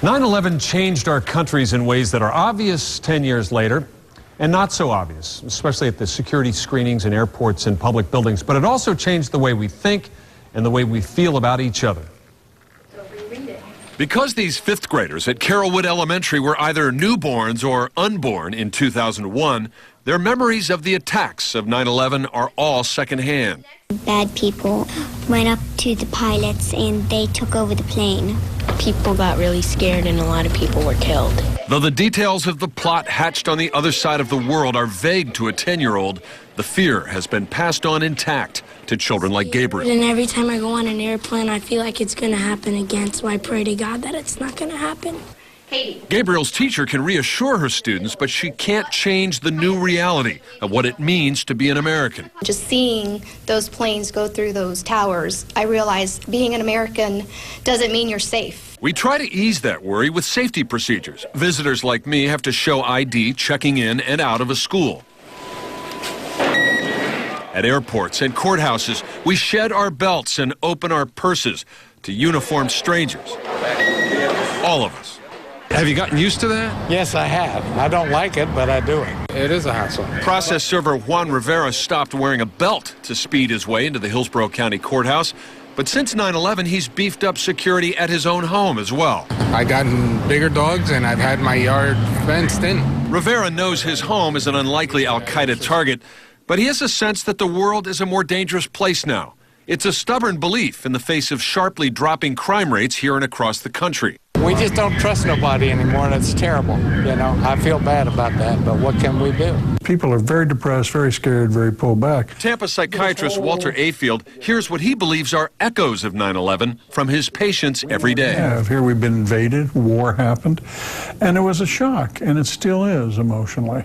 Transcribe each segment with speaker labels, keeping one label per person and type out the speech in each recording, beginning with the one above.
Speaker 1: 9/11 changed our countries in ways that are obvious 10 years later and not so obvious, especially at the security screenings in airports and public buildings. But it also changed the way we think and the way we feel about each other.
Speaker 2: Because these fifth graders at Carrollwood Elementary were either newborns or unborn in 2001, their memories of the attacks of 9/11 are all secondhand.
Speaker 3: Bad people went up to the pilots and they took over the plane.
Speaker 4: People got really scared and a lot of people were killed.
Speaker 2: Though the details of the plot hatched on the other side of the world are vague to a 10-year-old, the fear has been passed on intact to children like Gabriel.
Speaker 5: And every time I go on an airplane, I feel like it's going to happen again, so I pray to God that it's not going to happen.
Speaker 2: Gabriel's teacher can reassure her students, but she can't change the new reality of what it means to be an American.
Speaker 6: Just seeing those planes go through those towers, I realized being an American doesn't mean you're safe.
Speaker 2: We try to ease that worry with safety procedures. Visitors like me have to show ID checking in and out of a school. At airports and courthouses, we shed our belts and open our purses to uniformed strangers. All of us.
Speaker 1: Have you gotten used to that?
Speaker 7: Yes, I have. I don't like it, but I do it. It is a hassle.
Speaker 2: Process server Juan Rivera stopped wearing a belt to speed his way into the Hillsborough County Courthouse. But since 9/11, he's beefed up security at his own home as well.
Speaker 7: I've gotten bigger dogs, and I've had my yard fenced in.
Speaker 2: Rivera knows his home is an unlikely al-Qaeda target, but he has a sense that the world is a more dangerous place now. It's a stubborn belief in the face of sharply dropping crime rates here and across the country.
Speaker 7: We just don't trust nobody anymore, and it's terrible. You know, I feel bad about that, but what can we do?
Speaker 8: People are very depressed, very scared, very pulled back.
Speaker 2: Tampa psychiatrist Walter Afield hears what he believes are echoes of 9/11 from his patients every day.
Speaker 8: Yeah, here we've been invaded, war happened, and it was a shock, and it still is emotionally.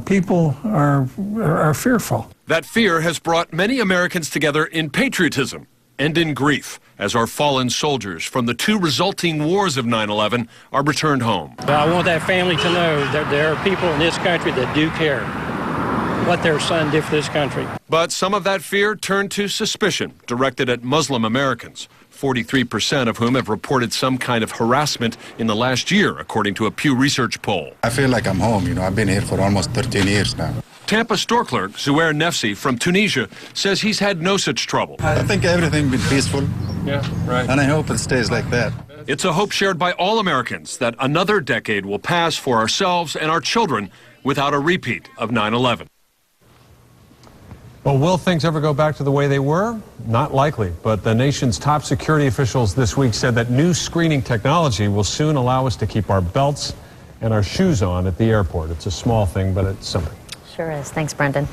Speaker 8: People are fearful.
Speaker 2: That fear has brought many Americans together in patriotism and in grief as our fallen soldiers from the two resulting wars of 9/11 are returned home.
Speaker 9: I want that family to know that there are people in this country that do care what their son did for this country.
Speaker 2: But some of that fear turned to suspicion directed at Muslim Americans, 43% of whom have reported some kind of harassment in the last year, according to a Pew Research poll.
Speaker 10: I feel like I'm home. I've been here for almost 13 years now.
Speaker 2: Tampa store clerk Zouair Nefsi from Tunisia says he's had no such trouble.
Speaker 10: I think everything's been peaceful.
Speaker 2: Yeah, right.
Speaker 10: And I hope it stays like that.
Speaker 2: It's a hope shared by all Americans that another decade will pass for ourselves and our children without a repeat of 9/11.
Speaker 1: Well, will things ever go back to the way they were? Not likely. But the nation's top security officials this week said that new screening technology will soon allow us to keep our belts and our shoes on at the airport. It's a small thing, but it's something.
Speaker 11: Sure is. Thanks, Brendan.